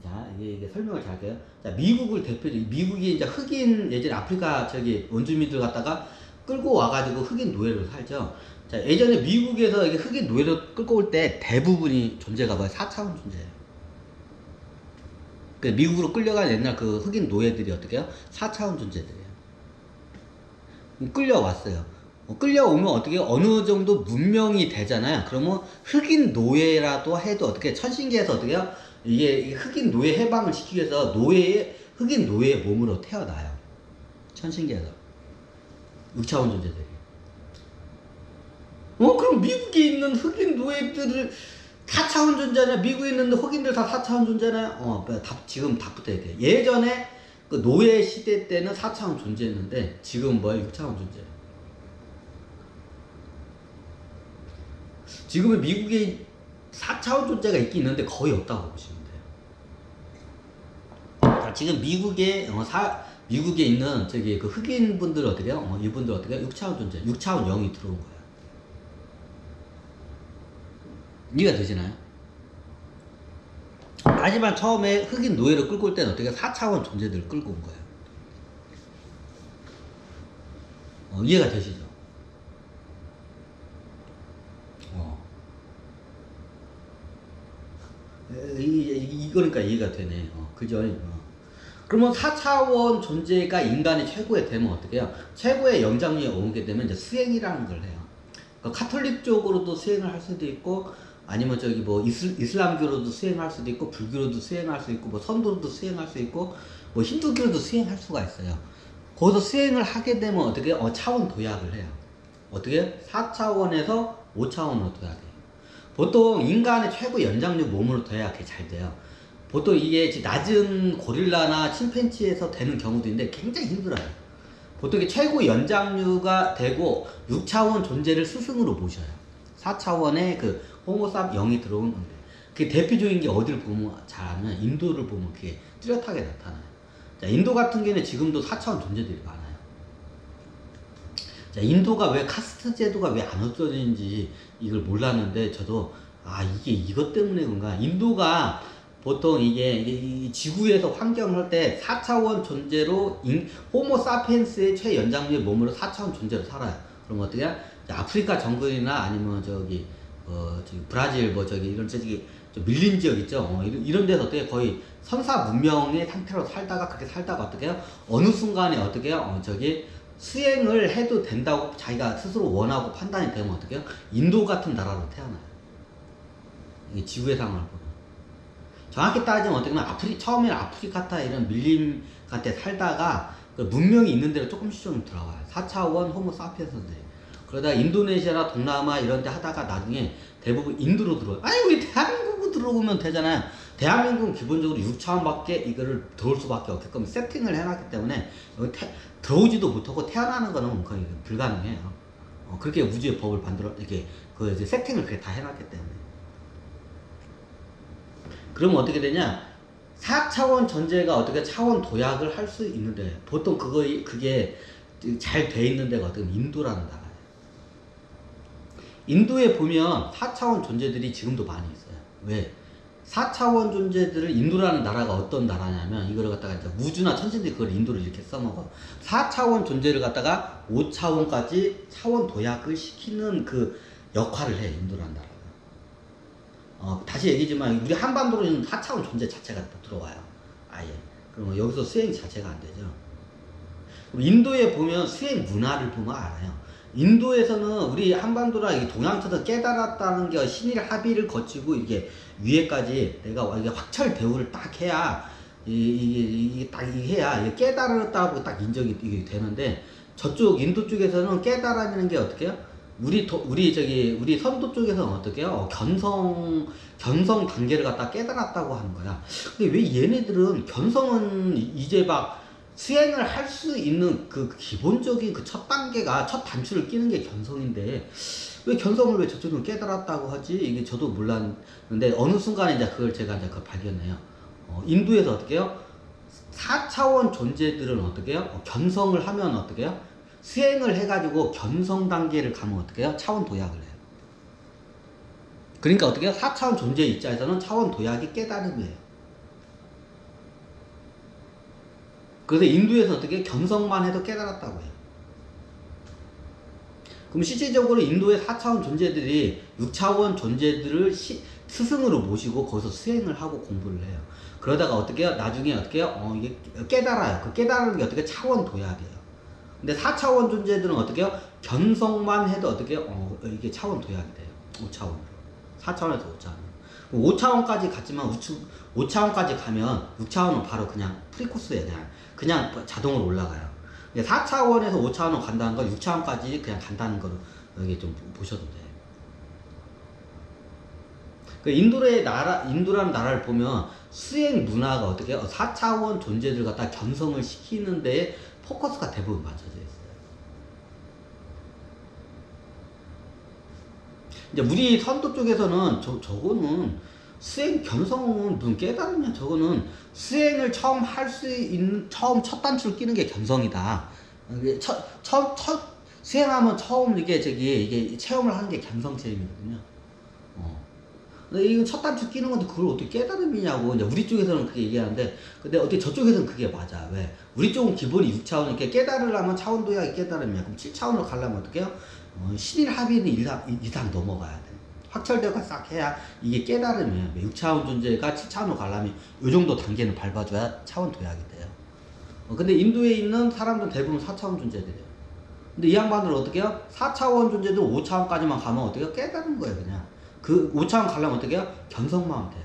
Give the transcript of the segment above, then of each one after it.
자, 이게 설명을 잘 할게요. 자, 미국을 대표적으로, 미국이 이제 흑인, 예전에 아프리카 저기 원주민들 갖다가 끌고 와가지고 흑인 노예로 살죠. 자, 예전에 미국에서 이게 흑인 노예로 끌고 올 때 대부분이 존재가 뭐야? 4차원 존재예요. 그 미국으로 끌려간 옛날 그 흑인 노예들이 어떻게 해요? 4차원 존재들이에요. 끌려왔어요. 끌려오면 어떻게 어느 정도 문명이 되잖아요. 그러면 흑인 노예라도 해도 어떻게 천신계에서 어떻게 해요? 이게 흑인 노예 해방을 시키기 위해서 흑인 노예의 몸으로 태어나요. 천신계에서 6차원 존재들이. 그럼 미국에 있는 흑인 노예들을 4차원 존재냐? 미국에 있는 흑인들 다 4차원 존재냐? 지금 답부터 얘기해. 예전에 그 노예 시대 때는 4차원 존재했는데 지금 뭐야? 6차원 존재. 지금은 미국에 4차원 존재가 있긴 있는데 거의 없다고 보시면 돼요. 자, 지금 미국에 있는 저기 그 흑인 분들 어떻게 해요? 이분들 어떻게 해요? 6차원 존재, 6차원 0이 들어온 거예요. 이해가 되시나요? 하지만 처음에 흑인 노예를 끌고 올 때는 어떻게 4차원 존재들을 끌고 온 거예요. 이해가 되시죠? 이거니까 이해가 되네. 그죠? 그러면 4차원 존재가 인간의 최고의 되면 어떻게 해요? 최고의 영장류에 오게 되면 이제 수행이라는 걸 해요. 그러니까 카톨릭 쪽으로도 수행을 할 수도 있고, 아니면 저기 뭐 이슬람교로도 수행할 수도 있고, 불교로도 수행할 수 있고, 뭐 선도로도 수행할 수 있고, 뭐 힌두교로도 수행할 수가 있어요. 거기서 수행을 하게 되면 어떻게 해요? 차원 도약을 해요. 어떻게? 4차원에서 5차원으로 도약해요. 보통 인간의 최고 연장류 몸으로 도약이 잘 돼요. 보통 이게 낮은 고릴라나 침팬지에서 되는 경우도 있는데 굉장히 힘들어요. 보통 이게 최고 연장류가 되고 6차원 존재를 스승으로 모셔요. 4차원에 그 호모삽 0이 들어온 건데, 그 대표적인 게 어디를 보면 잘 아면 인도를 보면 그게 뚜렷하게 나타나요. 자, 인도 같은 경우는 지금도 4차원 존재들이 많아요. 자, 인도가 왜 카스트 제도가 왜 안 없어지는지 이걸 몰랐는데, 저도 이게 이것 때문에 그런가. 인도가 보통 이 지구에서 환경을 할 때 4차원 존재로 호모 사피엔스의 최연장류의 몸으로 4차원 존재로 살아요. 그럼 어떻게 해? 아프리카 정글이나 아니면 저기 브라질 이런 저기 좀 밀린 지역 있죠. 이런 데서 어떻게 거의 선사 문명의 상태로 살다가 그렇게 살다가 어떻게 해요? 어느 순간에 어떻게 해요? 수행을 해도 된다고 자기가 스스로 원하고 판단이 되면 어떻게 해요? 인도 같은 나라로 태어나요. 이게 지구의 상황을 보면. 정확히 따지면 어떻게 보면 처음에는 아프리카타 이런 밀림 같은 데 살다가 그 문명이 있는 데로 조금씩 좀 들어와요. 4차원 호모 사피엔스인데. 그러다 인도네시아나 동남아 이런 데 하다가 나중에 대부분 인도로 들어와요. 우리 대한민국으로 들어오면 되잖아요. 대한민국은 기본적으로 6차원밖에 이거를 들어올 수밖에 없게끔 세팅을 해놨기 때문에 여기 들어오지도 못하고 태어나는 거는 거의 불가능해요. 그렇게 우주의 법을 이렇게 세팅을 그렇게 다 해놨기 때문에. 그러면 어떻게 되냐? 4차원 존재가 어떻게 차원 도약을 할 수 있는데, 보통 그게 잘 돼 있는 데가 어떻게 인도라는 나라예요. 인도에 보면 4차원 존재들이 지금도 많이 있어요. 왜? 4차원 존재들을 인도라는 나라가 어떤 나라냐면, 이거를 갖다가 이제 우주나 천신들이 그걸 인도를 이렇게 써먹어. 4차원 존재를 갖다가 5차원까지 차원 도약을 시키는 그 역할을 해, 인도라는 나라가. 다시 얘기지만 우리 한반도로는 4차원 존재 자체가 들어와요. 아예. 그러면 여기서 수행 자체가 안 되죠. 인도에 보면 수행 문화를 보면 알아요. 인도에서는 우리 한반도나 동양처럼 깨달았다는 게 신일 합의를 거치고 이게 위에까지 내가 이게 확철 대우를 딱 해야 이게 깨달았다고 딱 인정이 되는데, 저쪽 인도 쪽에서는 깨달아지는 게 어떻게 해요? 우리 선도 쪽에서는 어떻게 해요? 견성 단계를 갖다 깨달았다고 하는 거야. 근데 왜 얘네들은 견성은 이제 막 수행을 할 수 있는 그 기본적인 그 첫 단계가, 첫 단추를 끼는 게 견성인데, 왜 견성을 왜 저쪽은 깨달았다고 하지? 이게 저도 몰랐는데, 어느 순간에 이제 그걸 제가 이제 발견해요. 인도에서 어떻게 해요? 4차원 존재들은 어떻게 해요? 견성을 하면 어떻게 해요? 수행을 해가지고 견성 단계를 가면 어떻게 해요? 차원 도약을 해요. 그러니까 어떻게 해요? 4차원 존재 입장에서는 차원 도약이 깨달음이에요. 그래서 인도에서 어떻게 견성만 해도 깨달았다고 해요. 그럼 실질적으로 인도의 4차원 존재들이 6차원 존재들을 스승으로 모시고 거기서 수행을 하고 공부를 해요. 그러다가 어떻게 해요? 나중에 어떻게 해요? 이게 깨달아요. 그 깨달은 게 어떻게 차원 도약이에요. 근데 4차원 존재들은 어떻게 해요? 견성만 해도 어떻게 해요? 이게 차원 도약이 돼요. 5차원으로. 4차원에서 5차원. 5차원까지 갔지만 5차원까지 가면 6차원은 바로 그냥 프리코스예요. 그냥 자동으로 올라가요. 4차원에서 5차원으로 간다는 건 6차원까지 그냥 간다는 걸 여기 좀 보셔도 돼요. 그 인도라는 나라를 보면 수행 문화가 어떻게 해요? 4차원 존재들 갖다 견성을 시키는 데에 포커스가 대부분 맞춰져 있어요. 이제 우리 선도 쪽에서는 저거는 수행 견성은 무슨 깨달음이야. 저거는 수행을 처음 할 수 있는 처음 첫 단추를 끼는 게 견성이다. 첫 수행하면 처음 이게 체험을 하는 게 견성 체험이거든요. 근데 이거 첫 단추 끼는 건데 그걸 어떻게 깨달음이냐고 이제 우리 쪽에서는 그렇게 얘기하는데 근데 어떻게 저쪽에서는 그게 맞아. 왜? 우리 쪽은 기본이 6차원 이렇게 깨달으려면 차원 도약이 깨달음이야. 그럼 7차원으로 가려면 어떻게 해요? 신일 합의는 이상 넘어가야 돼. 확철대오가 싹 해야 이게 깨달음이에요. 6차원 존재가 7차원으로 가려면 이 정도 단계는 밟아줘야 차원 도약이 돼요. 근데 인도에 있는 사람들은 대부분 4차원 존재들이에요. 근데 이 양반들은 어떻게 해요? 4차원 존재들 5차원까지만 가면 어떻게 해요? 깨달은 거예요, 그냥. 그 5차원 가려면 어떻게 해요? 견성마음 돼요.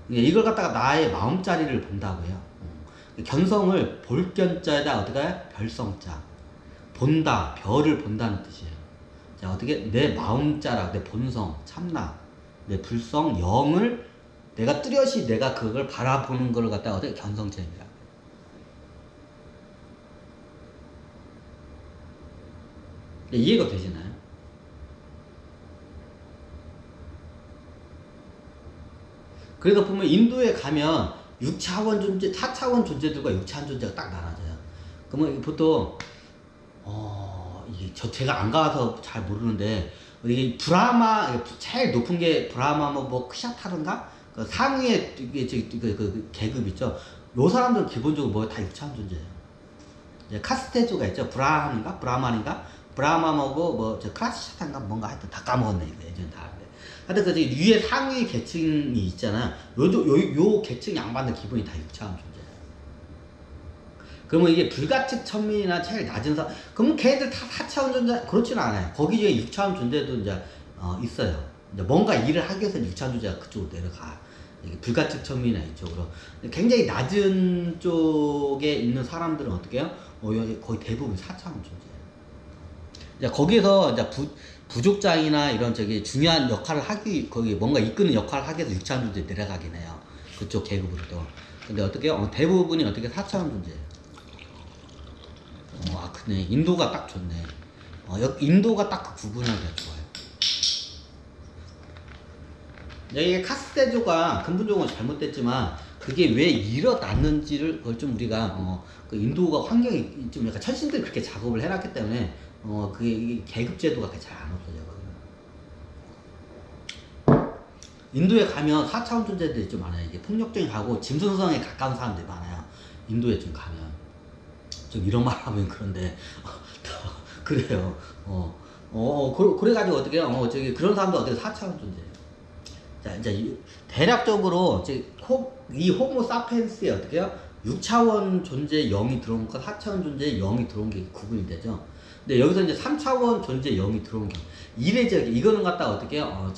이걸 갖다가 나의 마음자리를 본다고 해요. 견성을 볼견자에다 어떻게 해요? 별성자. 본다, 별을 본다는 뜻이에요. 자, 어떻게 내 마음자락, 내 본성, 참나, 내 불성, 영을 내가 뚜렷이 내가 그걸 바라보는 걸 갖다가 어떻게 견성체입니다. 이해가 되시나요? 그래서 보면 인도에 가면 6차원 존재, 4차원 존재들과 6차원 존재가 딱 나눠져요. 그러면 보통 이게 제가 안 가서 잘 모르는데 이게 브라마 제일 높은 게 브라마 뭐 크샤타른가 그 상위에 이게 그 계급 있죠. 요 사람들은 기본적으로 뭐 다 6차원 존재예요. 이제 카스테조가 있죠. 브라만인가 브라마모고 뭐저 크라시샤탄가 뭔가 하여튼 다 까먹었네 이거 예전 다. 하여튼 그 위에 상위 계층이 있잖아. 요 계층 양반들 기본이 다 6차원 존재예요. 그러면 이게 불가측 천민이나 제일 낮은 사람, 그러면 걔들 다 4차원 존재, 그렇지는 않아요. 거기 중에 6차원 존재도 이제, 있어요. 이제 뭔가 일을 하기 위해서 6차원 존재가 그쪽으로 내려가. 이게 불가측 천민이나 이쪽으로. 굉장히 낮은 쪽에 있는 사람들은 어떻게 해요? 거의 대부분 4차원 존재예요. 이제 거기에서 이제 부족장이나 이런 중요한 역할을 거기 뭔가 이끄는 역할을 하기 위해서 6차원 존재 내려가긴 해요. 그쪽 계급으로도. 근데 어떻게 해요? 대부분이 어떻게 4차원 존재예요. 근데 인도가 딱 좋네. 인도가 딱 그 구분하기가 좋아요. 이게 카스테조가 근본적으로 잘못됐지만 그게 왜 일어났는지를 그걸 좀 우리가 그 인도가 환경이 좀 약간 천신들이 그렇게 작업을 해놨기 때문에 그게 계급제도가 잘 안 없어져요. 인도에 가면 4차원 존재들이 좀 많아요. 이게 폭력적인 가고 짐승성에 가까운 사람들이 많아요. 인도에 좀 가면. 좀 이런 말 하면 그런데 그래요. 그래가지고 어떻게 해요? 그런 사람도 어떻게 4차원 존재예요. 자, 이제 대략적으로 이 호모 사피엔스에 어떻게 해요? 6차원 존재 0이 들어온 것, 4차원 존재 0이 들어온 게 구분이 되죠. 근데 여기서 이제 3차원 존재 0이 들어온 게 이례적이 이거는 갖다가 어떻게 해요?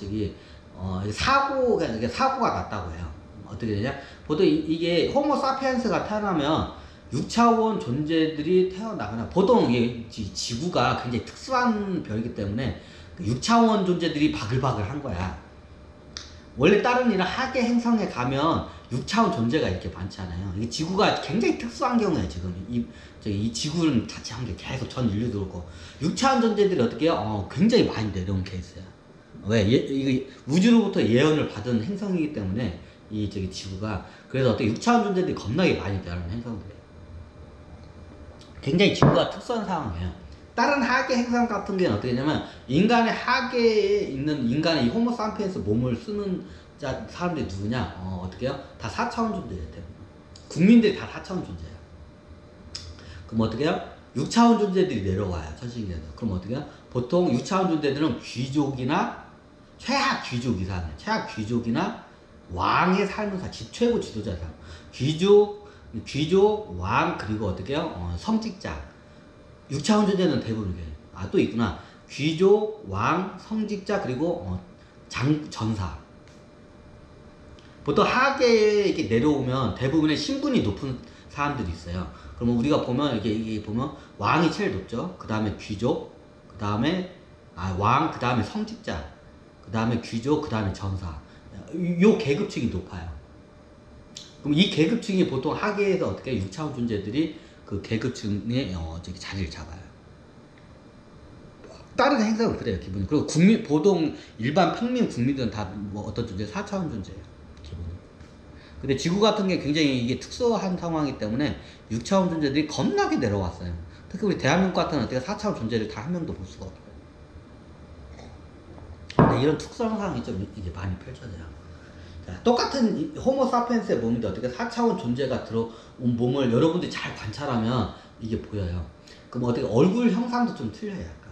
사고가 났다고 해요. 어떻게 되냐? 보통 이게 호모 사피엔스가 태어나면 6차원 존재들이 태어나거나 보통 이게 지구가 굉장히 특수한 별이기 때문에 6차원 존재들이 바글바글 한 거야. 원래 다른 이런 하계 행성에 가면 6차원 존재가 이렇게 많지 않아요. 이게 지구가 굉장히 특수한 경우에 지금 이 지구는 자체한 게 계속 전 인류도 그렇고 6차원 존재들이 어떻게 해요? 굉장히 많이 내려온 케이스야. 왜? 이게 우주로부터 예언을 받은 행성이기 때문에 지구가 그래서 어떻게 6차원 존재들이 겁나게 많이 내려오는 행성들이에요. 굉장히 지구가 특수한 상황이에요. 다른 하계 행성 같은 경우는 어떻게 되냐면 인간의 하계에 있는 인간의 이 호모 사피엔스 몸을 쓰는 사람들이 누구냐? 어떻게 해요? 다 4차원 존재예요. 국민들이 다 4차원 존재예요. 그럼 어떻게 해요? 6차원 존재들이 내려와요. 천신계에서. 그럼 어떻게 해요? 보통 6차원 존재들은 귀족이나 최악 귀족 이상이에요. 최악 귀족이나 왕의 삶을 살, 최고 지도자의 삶. 귀족, 왕, 그리고 어떻게 해요? 성직자. 6차원 존재는 대부분 이게. 아, 또 있구나. 귀족, 왕, 성직자, 그리고 전사. 보통 하계에 이렇게 내려오면 대부분의 신분이 높은 사람들이 있어요. 그러면 우리가 보면 이게 보면 왕이 제일 높죠. 그 다음에 귀족, 그 다음에 왕, 그 다음에 성직자, 그 다음에 귀족, 그 다음에 전사. 요 계급층이 높아요. 그럼 이 계급층이 보통 하계에서 어떻게 6차원 존재들이 그 계급층에 자리를 잡아요. 다른 행성은 그래요, 기본이. 그리고 보통 일반 평민 국민들은 다 뭐 어떤 존재, 4차원 존재예요, 기본이. 근데 지구 같은 게 굉장히 이게 특수한 상황이기 때문에 6차원 존재들이 겁나게 내려왔어요. 특히 우리 대한민국 같은 어떻게 4차원 존재를 다 한 명도 볼 수가 없어요. 근데 이런 특수한 상황이 좀 이제 많이 펼쳐져요. 자, 똑같은 호모 사피엔스의 몸인데 어떻게 4차원 존재가 들어온 몸을 여러분들이 잘 관찰하면 이게 보여요. 그럼 어떻게 얼굴 형상도 좀 틀려요.